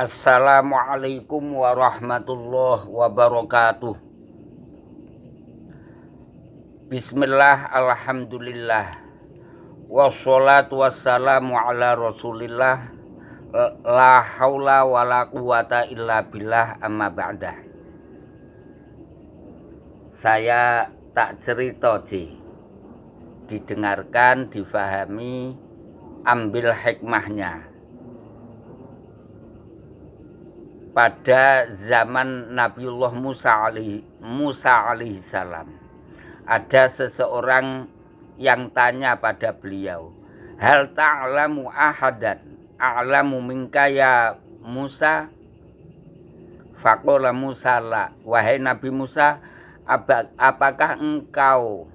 Assalamualaikum warahmatullahi wabarakatuh. Bismillah, alhamdulillah, wassalatu wassalamu ala rasulillah, la haula wala quwata illa billah, amma ba'dah. Saya tak cerita didengarkan, difahami, ambil hikmahnya. Pada zaman Nabiullah Musa alaihi salam, ada seseorang yang tanya pada beliau, hal ta'lamu ahadan a'lamu minka ya Musa? Faqala Musa la. Wahai Nabi Musa, apakah engkau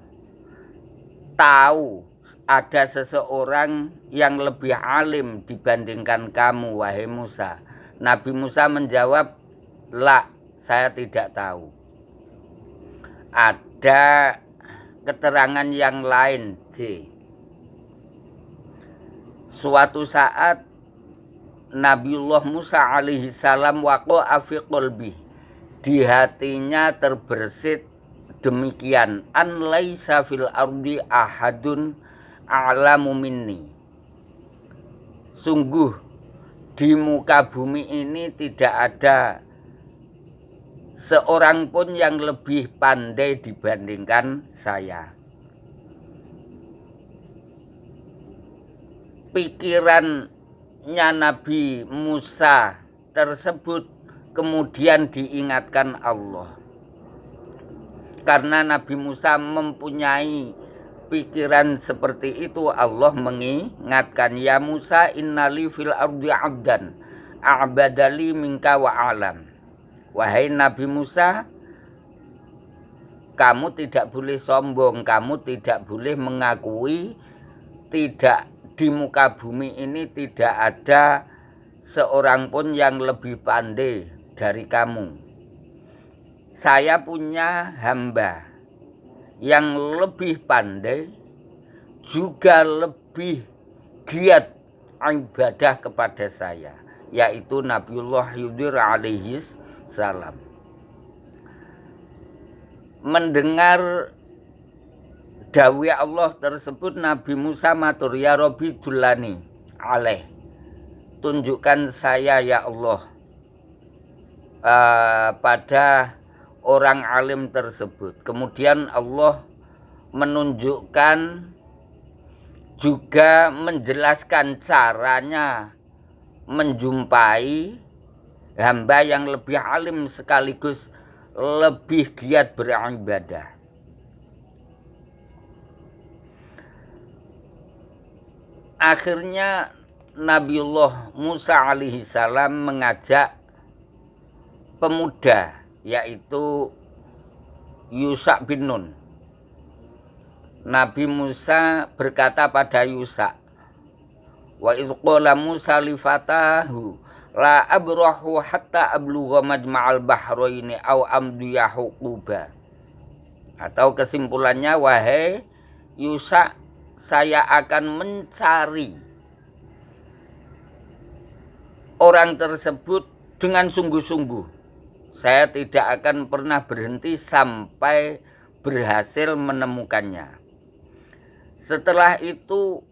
tahu ada seseorang yang lebih alim dibandingkan kamu, wahai Musa? Nabi Musa menjawab, la, saya tidak tahu. Ada keterangan yang lain, Suatu saat Nabiullah Musa alaihi salam waqa'a fi qalbi, di hatinya terbersit demikian, an laisa fil ardi ahadun a'lamu minni. Sungguh di muka bumi ini tidak ada seorang pun yang lebih pandai dibandingkan saya. Pikirannya Nabi Musa tersebut kemudian diingatkan Allah. Karena Nabi Musa mempunyai pikiran seperti itu, Allah mengingatkan, ya Musa, innali fil ardi abdan a'badali minka wa alam. Wahai Nabi Musa, kamu tidak boleh sombong, kamu tidak boleh mengakui tidak di muka bumi ini tidak ada seorang pun yang lebih pandai dari kamu. Saya punya hamba yang lebih pandai, juga lebih giat ibadah kepada saya, yaitu Nabiullah Khidir alaihi salam. Mendengar dawuh Allah tersebut, Nabi Musa matur, ya Rabbi dulani alaih, tunjukkan saya ya Allah pada orang alim tersebut. Kemudian Allah menunjukkan, juga menjelaskan caranya menjumpai hamba yang lebih alim sekaligus lebih giat beribadah. Akhirnya Nabiullah Musa alaihi salam mengajak pemuda, yaitu Yusha bin Nun. Nabi Musa berkata pada Yusha, wa idh qala Musa li fatahu la abrahu hatta ablugha majma'al bahraini aw amdiya huquba. Atau kesimpulannya, wahai Yusha, saya akan mencari orang tersebut dengan sungguh-sungguh. Saya tidak akan pernah berhenti sampai berhasil menemukannya. Setelah itu,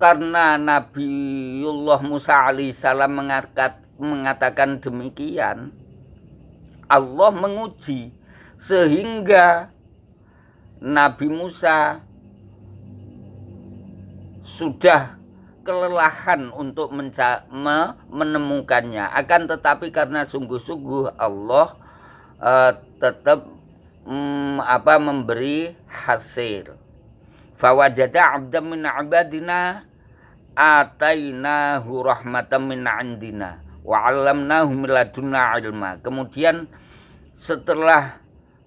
karena Nabiullah Musa alaihissalam mengatakan demikian, Allah menguji sehingga Nabi Musa sudah kelelahan untuk menemukannya. Akan tetapi karena sungguh-sungguh Allah tetap memberi hasil. Fawajada 'abdan min 'ibadina atainahu rahmatan min 'indina wa 'allamnahu min ladunna 'ilma. Kemudian setelah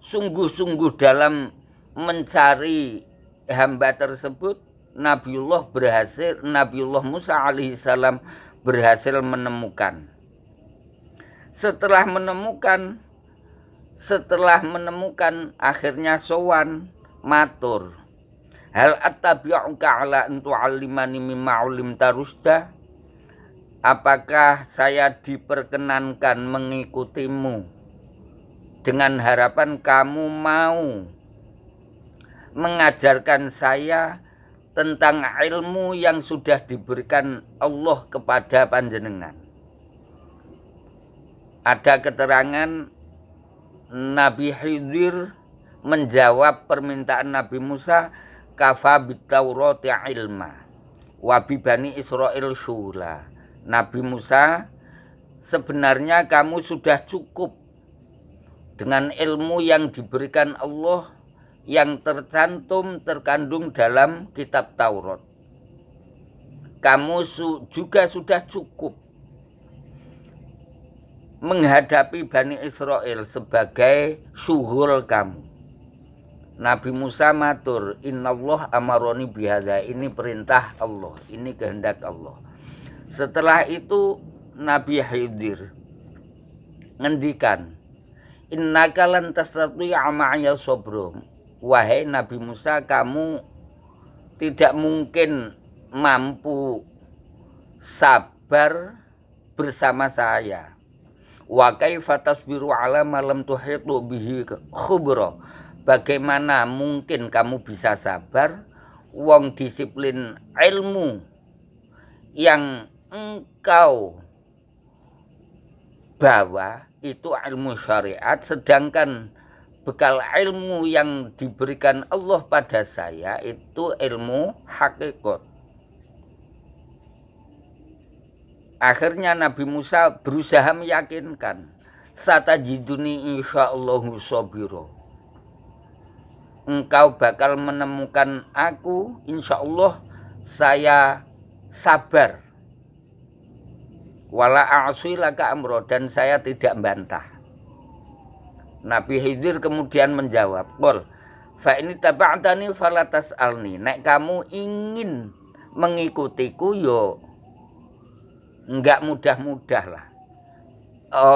sungguh-sungguh dalam mencari hamba tersebut, Nabiullah Musa alaihissalam berhasil menemukan. Setelah menemukan akhirnya sowan matur, hal attabi'uka ala an tu'allimani mimma 'ullimta rusda. apakah saya diperkenankan mengikutimu dengan harapan kamu mau mengajarkan saya tentang ilmu yang sudah diberikan Allah kepada panjenengan. Ada keterangan Nabi Khidir menjawab permintaan Nabi Musa, kafa bitaurati ilma wa bi bani Israil syula. Nabi Musa, sebenarnya kamu sudah cukup dengan ilmu yang diberikan Allah yang terkandung dalam kitab Taurat. Kamu juga sudah cukup menghadapi Bani Israel sebagai suhul kamu. Nabi Musa matur, innallah amaroni bihadza, ini perintah Allah, ini kehendak Allah. Setelah itu Nabi Khidir ngendikan, innaka lan tastati'a ma'aya sabra. Wahai Nabi Musa, kamu tidak mungkin mampu sabar bersama saya. Wa kaifa tasbiru ala ma lam tuhitu bihi khubra. Bagaimana mungkin kamu bisa sabar wong disiplin ilmu yang engkau bawa itu ilmu syariat, sedangkan bekal ilmu yang diberikan Allah pada saya itu ilmu hakikat. Akhirnya Nabi Musa berusaha meyakinkan, satajiduni insyaallahu sabira. Engkau bakal menemukan aku, insyaallah saya sabar. Wala a'si laka amro, dan saya tidak bantah. Nabi Khidir kemudian menjawab, qul fa ini taba'tani fala tas'alni. Nek kamu ingin mengikutiku yo enggak mudah-mudah lah.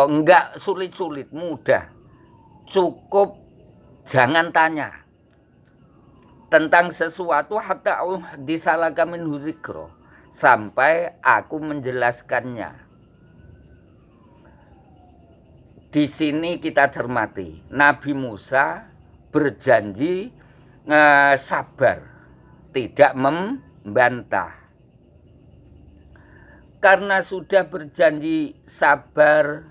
Enggak sulit-sulit, mudah. Cukup jangan tanya tentang sesuatu hatta disalaka min dzikra, sampai aku menjelaskannya. Di sini kita cermati, Nabi Musa berjanji sabar, tidak membantah. Karena sudah berjanji sabar,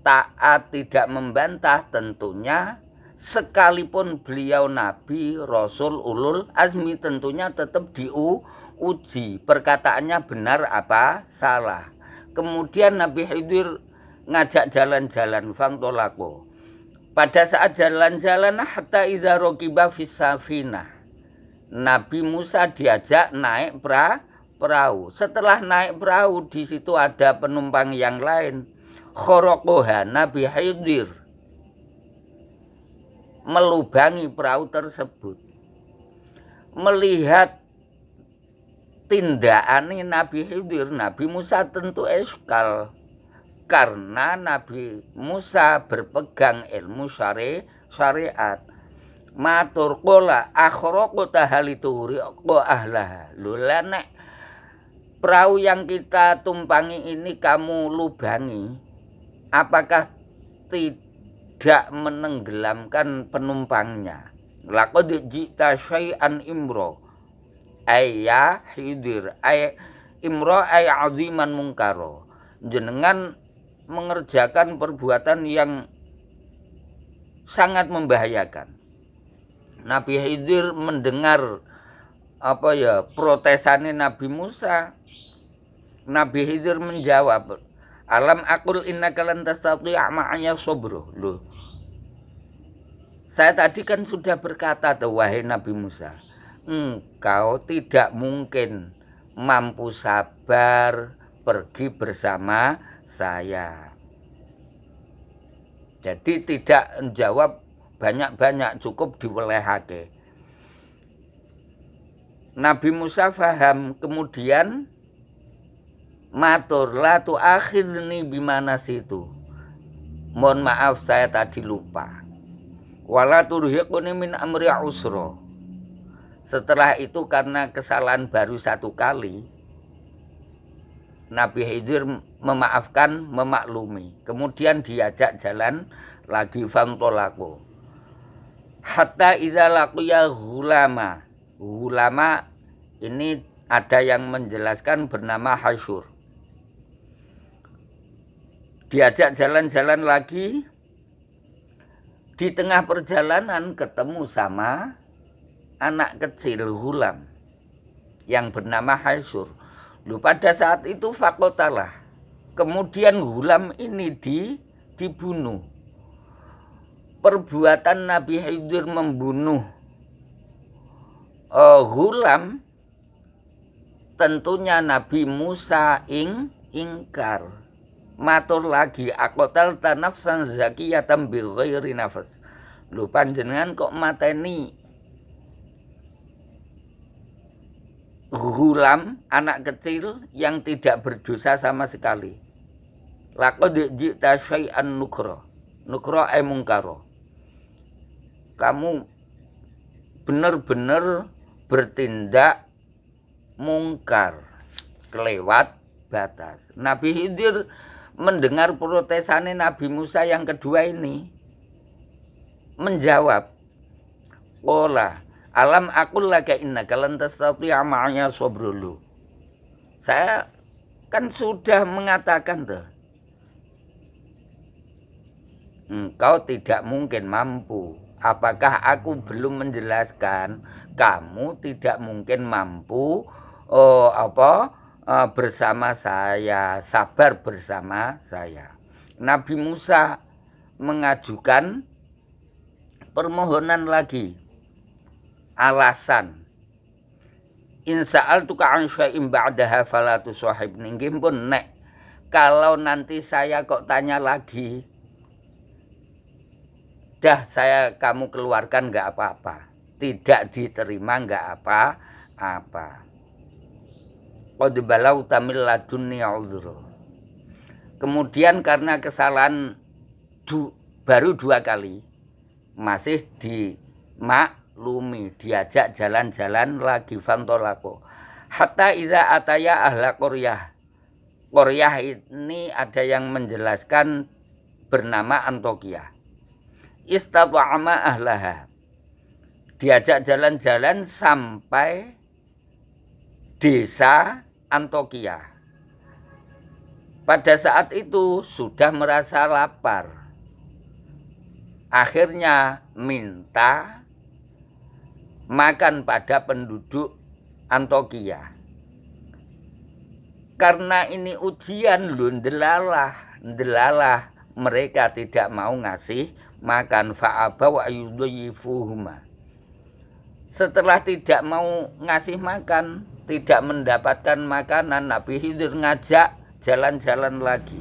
taat, tidak membantah, tentunya sekalipun beliau Nabi, Rasul, Ulul Azmi, tentunya tetap diuji. Perkataannya benar apa salah. Kemudian Nabi Khidir ngajak jalan-jalan, fangtolako. Pada saat jalan-jalan, hatta idza raqiba fis safinah, Nabi Musa diajak naik perahu. Setelah naik perahu, di situ ada penumpang yang lain. Khorokoha, Nabi Khidir melubangi perahu tersebut. Melihat tindakan Nabi Khidir, Nabi Musa tentu eskal. Karena Nabi Musa berpegang ilmu syariat. Matur qala akhraqta halituri qa ahlaha. Lha nek perahu yang kita tumpangi ini kamu lubangi, apakah tidak menenggelamkan penumpangnya? Laqad jita syai'an imro. Ayya Khidir, ay imro ay aziman mungkaro. Jenengan mengerjakan perbuatan yang sangat membahayakan. Nabi Khidir mendengar protesannya Nabi Musa. Nabi Khidir menjawab, alam aqul innaka lan tastati'a ma'aya sabra. Loh, saya tadi kan sudah berkata tuh, wahai Nabi Musa, engkau tidak mungkin mampu sabar pergi bersama saya. Jadi tidak menjawab banyak-banyak, cukup diwelehake. Nabi Musa faham, kemudian matur, la tu'akhidni bimana situ. Mohon maaf saya tadi lupa. Wala turhiqni min amri usra. Setelah itu karena kesalahan baru satu kali, Nabi Khidir memaafkan, memaklumi. Kemudian diajak jalan lagi fantolako. Hatta idza laqiya ghulama. Ghulama ini ada yang menjelaskan bernama Hasyur. Diajak jalan-jalan lagi. Di tengah perjalanan ketemu sama anak kecil ghulam yang bernama Hasyur. Pada saat itu fakotalah. Kemudian ghulam ini dibunuh. Perbuatan Nabi Khidir membunuh ghulam, tentunya Nabi Musa ingkar. Matur lagi, akotal tanafsan zakiyatan bi ghairi nafas. Panjenengan kok mateni ghulam, anak kecil yang tidak berdosa sama sekali. Laqad ji'ta syai'an nukra. Nukra ay mungkara. Kamu benar-benar bertindak mungkar, kelewat batas. Nabi Khidir mendengar protesannya Nabi Musa yang kedua ini, menjawab, "Qala alam aqul laka innaka lan tastati'a ma'aya sabrulu." Saya kan sudah mengatakan tuh, engkau tidak mungkin mampu. Apakah aku belum menjelaskan kamu tidak mungkin mampu bersama saya, sabar bersama saya. Nabi Musa mengajukan permohonan lagi, alasan. In sa'altuka an syai'in ba'daha fala tusahibni. Nggih pun nek kalau nanti saya kok tanya lagi, dah saya kamu keluarkan enggak apa-apa. Tidak diterima enggak apa-apa. Qad balau tamil ladunni udhra. Kemudian karena kesalahan baru 2 kali masih dimaklumi, diajak jalan-jalan lagi fantolako. Hatta idza ataya ahla qaryah. Qaryah ini ada yang menjelaskan bernama Antioquia. Istata'ama ahlaha. Diajak jalan-jalan sampai desa Antioquia. Pada saat itu sudah merasa lapar. Akhirnya minta makan pada penduduk Antioquia. Karena ini ujian ndelalah mereka tidak mau ngasih makan, fa'abaw ayudhifuhuma. Setelah tidak mau ngasih makan, tidak mendapatkan makanan, Nabi Khidir ngajak jalan-jalan lagi.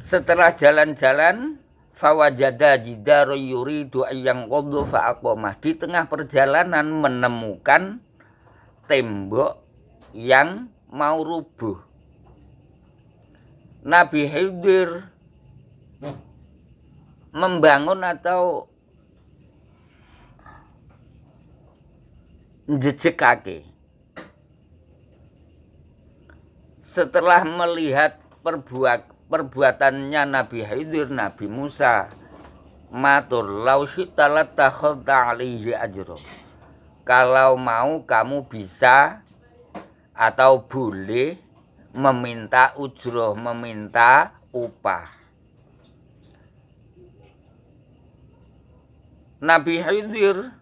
Setelah jalan-jalan, fawajada jidaru yuridu ayyang qadhu fa'aqamah. Di tengah perjalanan menemukan tembok yang mau rubuh. Nabi Khidir membangun atau njejekake. Setelah melihat perbuatannya Nabi Khidir, Nabi Musa matur, "Lau syi'ta latakhadta 'alaihi ajra." Kalau mau kamu bisa atau boleh meminta ujroh, meminta upah. Nabi Khidir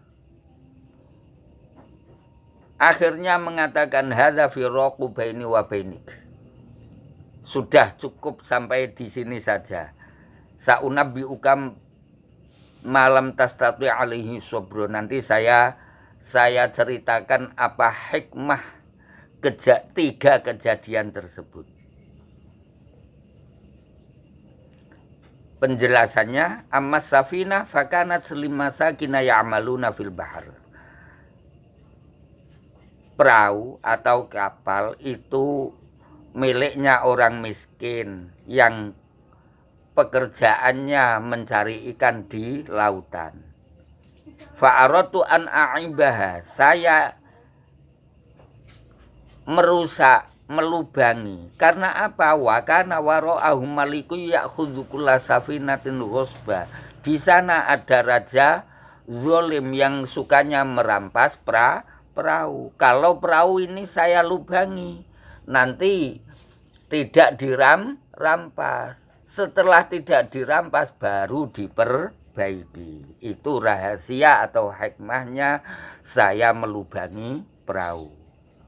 akhirnya mengatakan, hadza firaqu baini wa bainik. Sudah cukup sampai di sini saja. Saunabbi ukam malam tastati alaihi sabro. Nanti saya ceritakan apa hikmah 3 kejadian tersebut. Penjelasannya, amma safina fakanat limasakina ya'maluna fil bahar. Perahu atau kapal itu miliknya orang miskin yang pekerjaannya mencari ikan di lautan. Fa'aratu an a'ibaha. Saya merusak, melubangi. Karena apa? Wa kana wara'ahum maliku ya'khudzu kulla safinatin ghusba. Di sana ada raja zalim yang sukanya merampas perahu. Kalau perahu ini saya lubangi, nanti tidak dirampas. Setelah tidak dirampas baru diperbaiki. Itu rahasia atau hikmahnya saya melubangi perahu.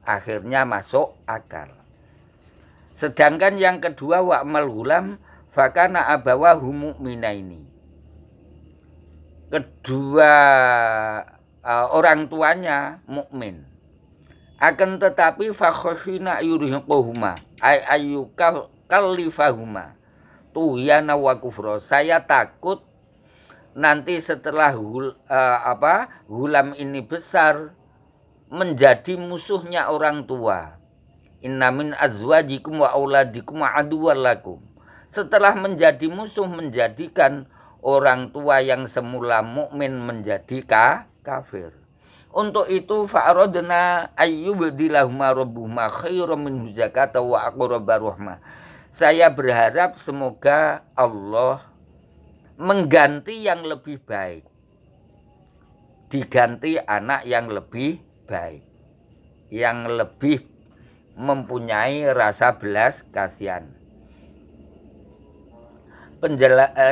Akhirnya masuk akal. Sedangkan yang kedua wa'mal ghulam fakana abawahu mu'minaini. Kedua orang tuanya mukmin. Akan tetapi fakhashina yurhiquhuma ay ayyuka kallifahuma tuhyana wa kufra. Saya takut nanti setelah gulam ini besar menjadi musuhnya orang tua. Inna min azwajikum wa auladikum aduwwan lakum. Setelah menjadi musuh, menjadikan orang tua yang semula mukmin menjadi kafir. Untuk itu fa'aradna ayyubdilahuma rabbuhuma khairan minhu zakata wa aqraba rahmah. Saya berharap semoga Allah mengganti yang lebih baik. Diganti anak yang lebih baik. Yang lebih mempunyai rasa belas kasihan.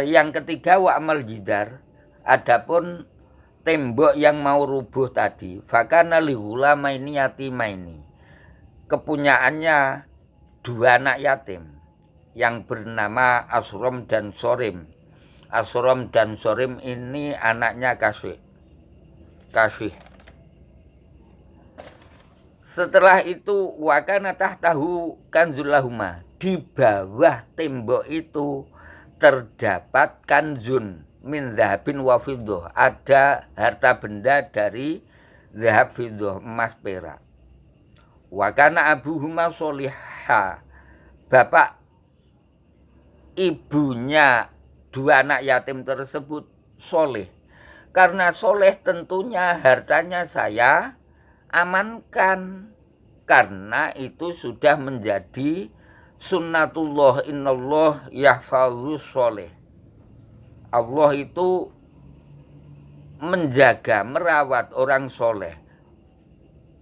Yang ketiga wa'mal jidar, adapun tembok yang mau rubuh tadi, fakana li ghulamaini yatimaini. Kepunyaannya dua anak yatim yang bernama Asrom dan Sorim. Asrom dan Sorim ini anaknya Kasih. Setelah itu wakana tahtahu kanzul lahuma. Di bawah tembok itu terdapat kanzun min zahabin wa fiddah. Ada harta benda dari zahab fiddah, emas perak. Wa kana abuhuma solihah. Bapak ibunya dua anak yatim tersebut soleh. Karena soleh tentunya hartanya saya amankan. Karena itu sudah menjadi sunnatullah, innallah yahfazus soleh. Allah itu menjaga, merawat orang soleh.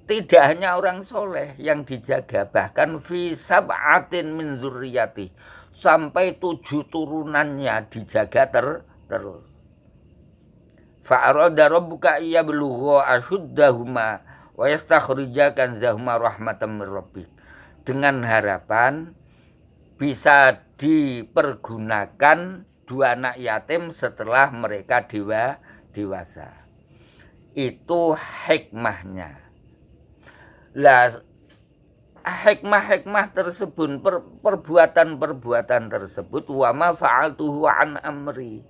Tidak hanya orang soleh yang dijaga, bahkan fi sab'atin min dzurriyyati, sampai 7 turunannya dijaga terus. Fa'arada rabbuka iyablugha ashuddahuma wa yastakhrija kanzahuma rahmatan mir rabbik. Dengan harapan bisa dipergunakan dua anak yatim setelah mereka dewasa. Itu hikmahnya. Lah hikmah-hikmah tersebut, perbuatan-perbuatan tersebut wa ma fa'altuhu an amri,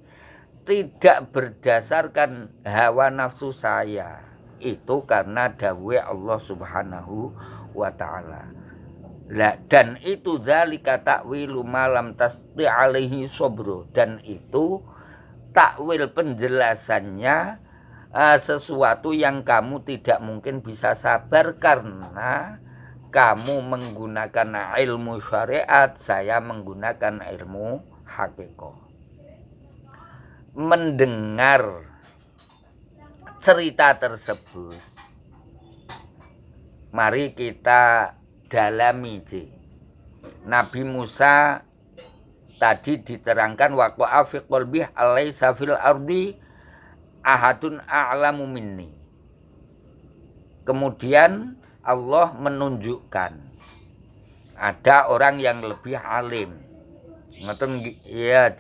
tidak berdasarkan hawa nafsu saya. Itu karena dawuh Allah Subhanahu wa ta'ala. Dan itu dzalika ta'wilu malam tasti alaihi sobro. Dan itu takwil penjelasannya sesuatu yang kamu tidak mungkin bisa sabar karena kamu menggunakan ilmu syariat, saya menggunakan ilmu hakikat. Mendengar cerita tersebut, mari kita dalami. Nabi Musa tadi diterangkan waqa'a fi qalbi alaysa fil ardi ahadun a'lamu minni. Kemudian Allah menunjukkan ada orang yang lebih alim. Ngoten ya,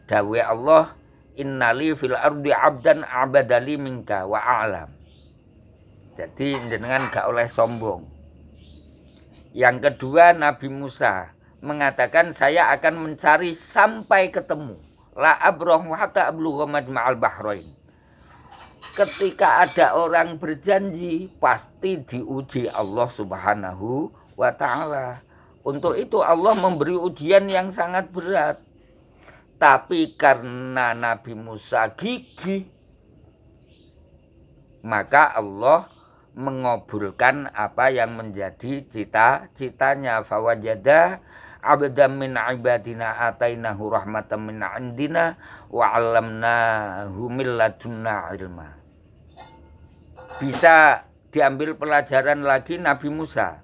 dawuh Allah, innali fil ardi abdan abadali minka wa a'lam. Jadi jenengan gak oleh sombong. Yang kedua, Nabi Musa mengatakan saya akan mencari sampai ketemu. La abrahu hatta ablugha majma'al bahrain. Ketika ada orang berjanji, pasti diuji Allah Subhanahu wa ta'ala. Untuk itu Allah memberi ujian yang sangat berat. Tapi karena Nabi Musa gigih, maka Allah mengabulkan apa yang menjadi cita-citanya. Fawajada abdan min ibadina atainahu rahmatan min indina wa 'allamnahu min ladunna ilma. Bisa diambil pelajaran lagi, Nabi Musa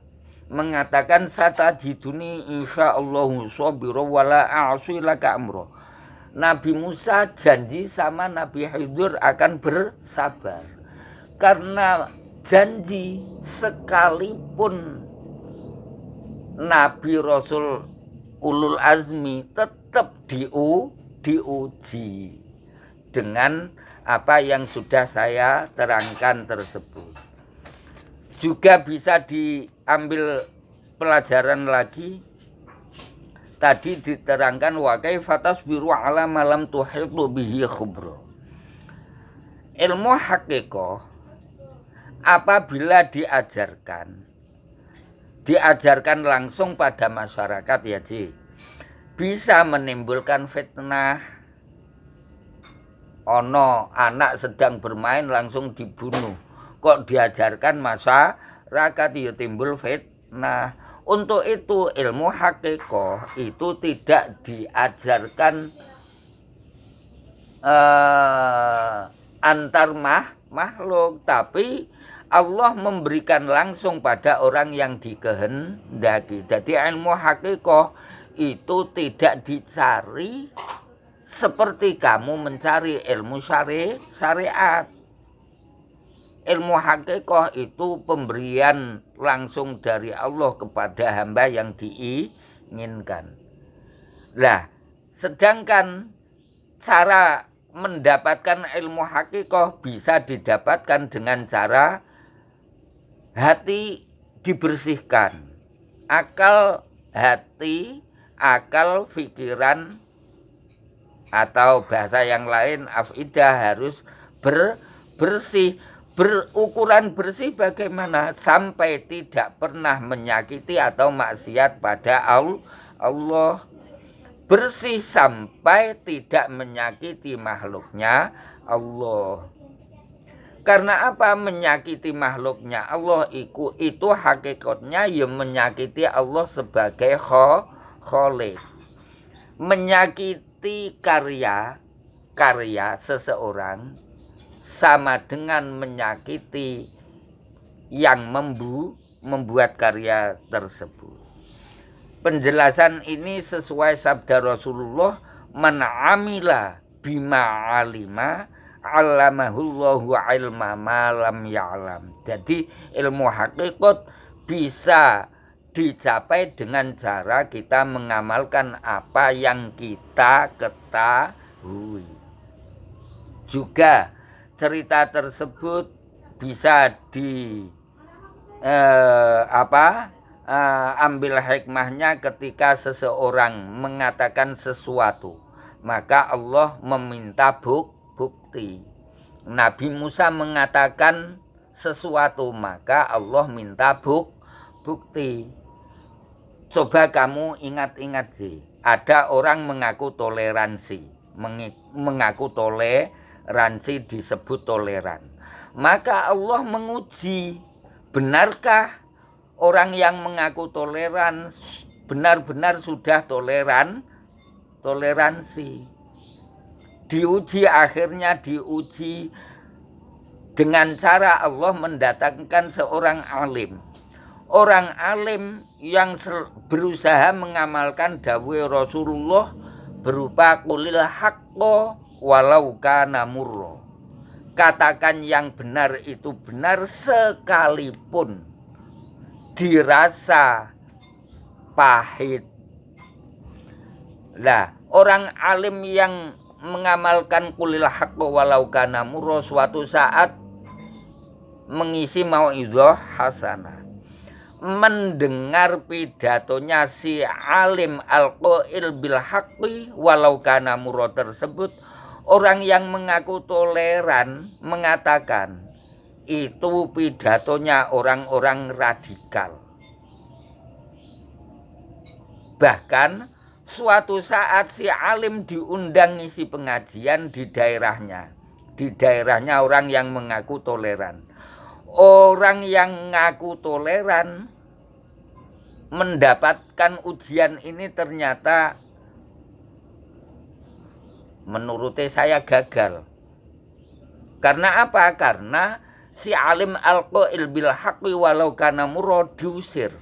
mengatakan satajiduni insyaallahu sabira wala a'si laka amra. Nabi Musa janji sama Nabi Khidir akan bersabar. Karena janji sekalipun Nabi Rasul ulul azmi tetap diuji dengan apa yang sudah saya terangkan tersebut. Juga bisa diambil pelajaran lagi. Tadi diterangkan wa kaifa tasbiru ala malam tuhitu bihi khubra. Ilmu hakikoh apabila diajarkan langsung pada masyarakat ya Ci, bisa menimbulkan fitnah. Ono anak sedang bermain langsung dibunuh. Kok diajarkan masyarakat ya timbul fitnah. Untuk itu ilmu hakikoh itu tidak diajarkan antar makhluk, tapi Allah memberikan langsung pada orang yang dikehendaki. Jadi ilmu hakikoh itu tidak dicari seperti kamu mencari ilmu syariat. Ilmu hakikoh itu pemberian langsung dari Allah kepada hamba yang diinginkan. Nah, sedangkan cara mendapatkan ilmu hakikoh bisa didapatkan dengan cara hati dibersihkan. Akal hati, akal pikiran, atau bahasa yang lain afidah harus bersih. Berukuran bersih bagaimana? Sampai tidak pernah menyakiti atau maksiat pada Allah. Bersih sampai tidak menyakiti makhluknya Allah. Karena apa? Menyakiti makhluknya Allah itu hakikatnya yang menyakiti Allah sebagai Khalik. Menyakiti karya seseorang sama dengan menyakiti yang membuat karya tersebut. Penjelasan ini sesuai sabda Rasulullah, man amila bima alima allamahullahu ilma ma lam ya'lam. Jadi ilmu hakikat bisa dicapai dengan cara kita mengamalkan apa yang kita ketahui. Juga cerita tersebut bisa ambil hikmahnya ketika seseorang mengatakan sesuatu, maka Allah meminta bukti. Nabi Musa mengatakan sesuatu, maka Allah minta bukti. Coba kamu ingat-ingat sih, ada orang mengaku toleransi, disebut toleran. Maka Allah menguji, benarkah orang yang mengaku toleran benar-benar sudah toleransi. Akhirnya diuji dengan cara Allah mendatangkan seorang alim. Orang alim yang berusaha mengamalkan dawuh Rasulullah berupa qulil haqqo walau kana murra. Katakan yang benar itu benar sekalipun dirasa pahit. Nah, orang alim yang mengamalkan qulil haqqo walau kana murra suatu saat mengisi mau'izah hasanah, mendengar pidatonya si alim al-qail bil haqqi walau kana murra tersebut, orang yang mengaku toleran mengatakan itu pidatonya orang-orang radikal. Bahkan suatu saat si alim diundang ngisi pengajian di daerahnya. Di daerahnya orang yang mengaku toleran. orang yang ngaku toleran mendapatkan ujian ini ternyata menurut saya gagal. Karena apa? Karena si alim al-qail bil haqqi walau kana murra diusir.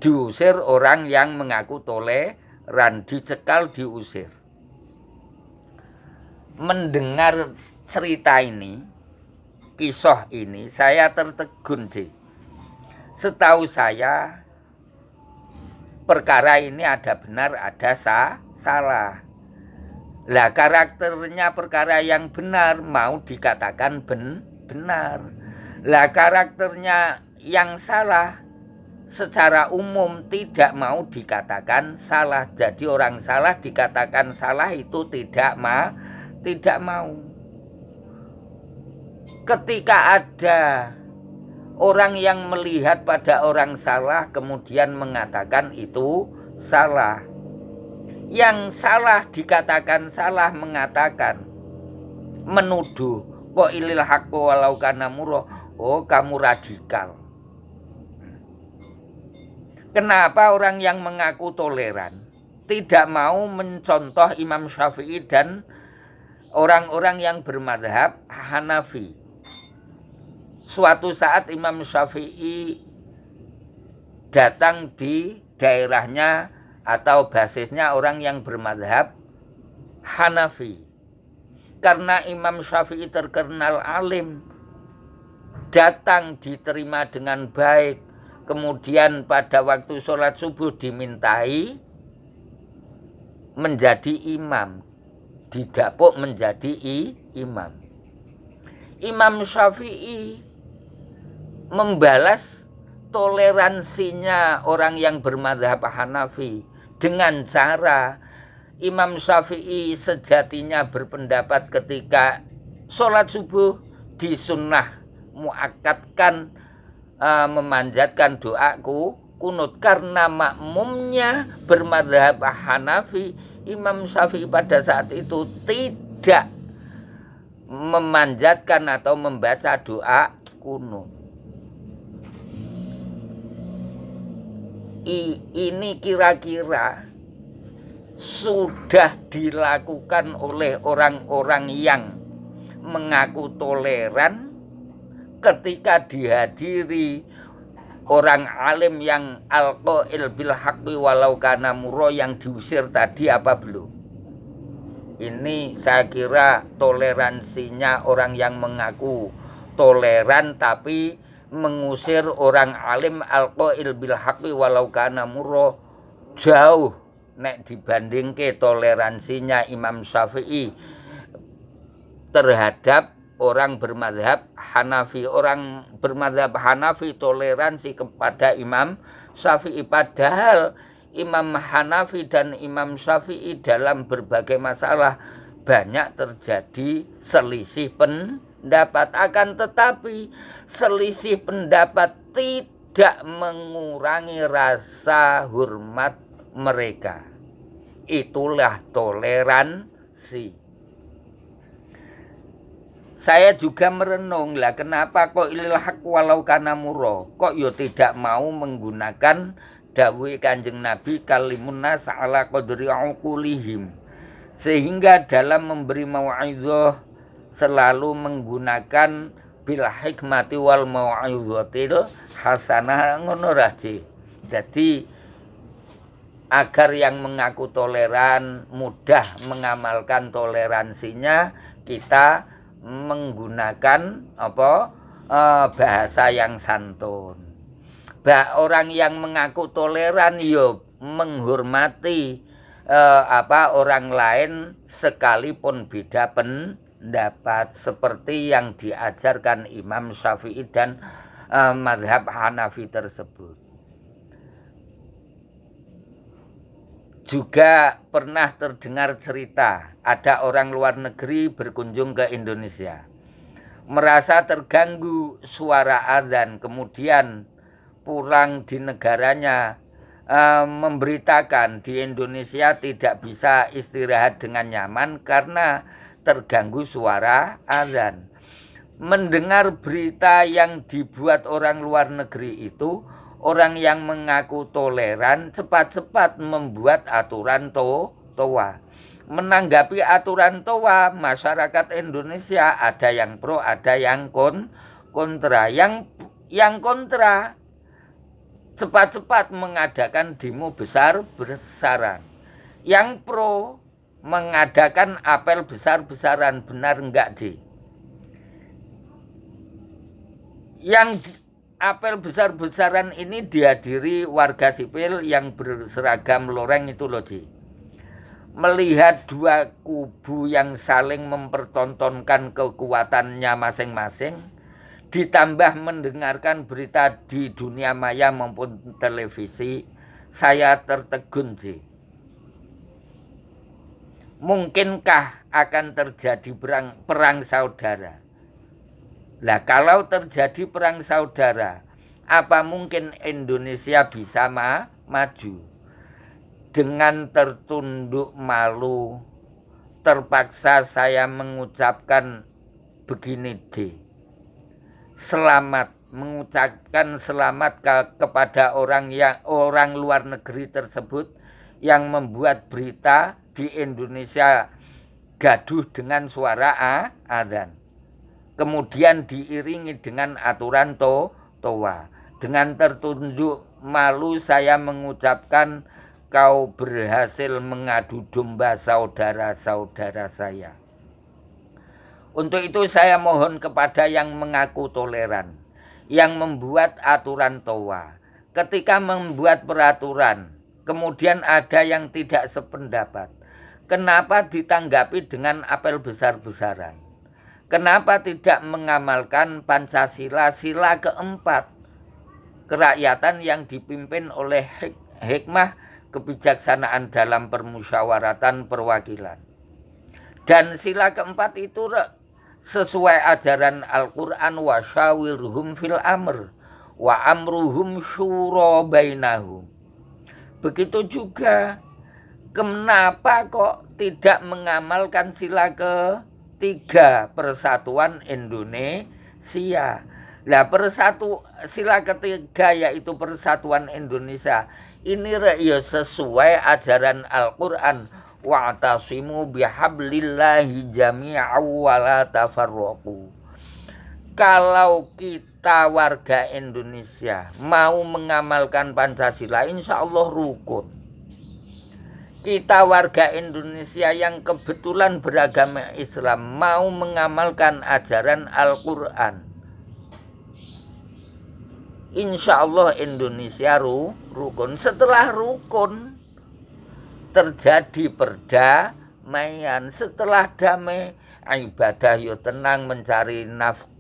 Diusir orang yang mengaku toleran, dicekal, diusir. Mendengar cerita ini, kisah ini, saya tertegun sih. Setahu saya perkara ini ada benar, ada salah. Lah karakternya perkara yang benar mau dikatakan benar. Lah karakternya yang salah secara umum tidak mau dikatakan salah. Jadi orang salah dikatakan salah itu tidak mau. Ketika ada orang yang melihat pada orang salah kemudian mengatakan itu salah. Yang salah dikatakan salah, mengatakan, menuduh, kok ilil haqqo walau kana murra, oh kamu radikal. Kenapa orang yang mengaku toleran tidak mau mencontoh Imam Syafi'i dan orang-orang yang bermadhab Hanafi? Suatu saat Imam Syafi'i datang di daerahnya atau basisnya orang yang bermadhab Hanafi. Karena Imam Syafi'i terkenal alim, datang diterima dengan baik, kemudian pada waktu sholat subuh dimintai menjadi imam, didapuk menjadi imam. Imam Syafi'i membalas toleransinya orang yang bermadhab Hanafi dengan cara Imam Syafi'i sejatinya berpendapat ketika sholat subuh disunnah muakkadkan memanjatkan doaku kunut karena makmumnya bermadhab Hanafi. Imam Syafi'i pada saat itu tidak memanjatkan atau membaca doa kunut. Ini kira-kira sudah dilakukan oleh orang-orang yang mengaku toleran ketika dihadiri orang alim yang al-qail bil haqqi walau kana murra yang diusir tadi apa belum? Ini saya kira toleransinya orang yang mengaku toleran tapi mengusir orang alim al-qail bil haqqi walau kana murra jauh nek dibandingke toleransinya Imam Syafi'i terhadap orang bermadhab Hanafi. Orang bermadhab Hanafi toleransi kepada Imam Syafi'i, padahal Imam Hanafi dan Imam Syafi'i dalam berbagai masalah banyak terjadi selisih pendapat. Akan tetapi selisih pendapat tidak mengurangi rasa hormat mereka. Itulah toleransi. Saya juga merenung lah kenapa kok ilal haq walau kana murra, kok yo tidak mau menggunakan dawuh Kanjeng Nabi kalimun nas ala qadri uqulihim, sehingga dalam memberi mau'izah selalu menggunakan bil hikmati wal mau'izatil hasanah ngono raji. Jadi agar yang mengaku toleran mudah mengamalkan toleransinya, kita menggunakan bahasa yang santun. Orang yang mengaku toleran yo menghormati orang lain sekalipun beda pendapat, seperti yang diajarkan Imam Syafi'i dan mazhab Hanafi tersebut. Juga pernah terdengar cerita ada orang luar negeri berkunjung ke Indonesia, merasa terganggu suara azan, kemudian pulang di negaranya memberitakan di Indonesia tidak bisa istirahat dengan nyaman karena terganggu suara azan. mendengar berita yang dibuat orang luar negeri itu, orang yang mengaku toleran cepat-cepat membuat aturan TOA. Menanggapi aturan TOA, masyarakat Indonesia ada yang pro, ada yang kontra. Yang kontra cepat-cepat mengadakan demo besar-besaran. Yang pro mengadakan apel besar-besaran. Benar enggak, Di? Yang apel besar-besaran ini dihadiri warga sipil yang berseragam loreng itu loh, Di. Melihat dua kubu yang saling mempertontonkan kekuatannya masing-masing, ditambah mendengarkan berita di dunia maya maupun televisi, saya tertegun, Ji. Mungkinkah akan terjadi perang saudara? Lah kalau terjadi perang saudara, apa mungkin Indonesia bisa maju? Dengan tertunduk malu, terpaksa saya mengucapkan begini, D. Mengucapkan selamat kepada orang luar negeri tersebut yang membuat berita di Indonesia gaduh dengan suara adzan. Kemudian diiringi dengan aturan TOA. Dengan tertunduk malu saya mengucapkan, kau berhasil mengadu domba saudara-saudara saya. Untuk itu saya mohon kepada yang mengaku toleran, yang membuat aturan TOA. Ketika membuat peraturan, kemudian ada yang tidak sependapat. Kenapa ditanggapi dengan apel besar-besaran? Kenapa tidak mengamalkan Pancasila sila keempat? Kerakyatan yang dipimpin oleh hikmah kebijaksanaan dalam permusyawaratan perwakilan. Dan sila keempat itu sesuai ajaran Al-Quran, wa syawirhum fil amr wa amruhum syura bainahum. Begitu juga, kenapa kok tidak mengamalkan sila ketiga persatuan Indonesia? Lah sila ketiga yaitu persatuan Indonesia ini ya sesuai ajaran Al-Quran, wa'tasimu bihablillahi jami'an wa la tafarraqu. Kalau kita warga Indonesia mau mengamalkan Pancasila, insya Allah rukun. Kita warga Indonesia yang kebetulan beragama Islam mau mengamalkan ajaran Al-Quran, insya Allah Indonesia rukun. Setelah rukun terjadi perdamaian. Setelah damai, ibadah yo tenang, mencari nafkah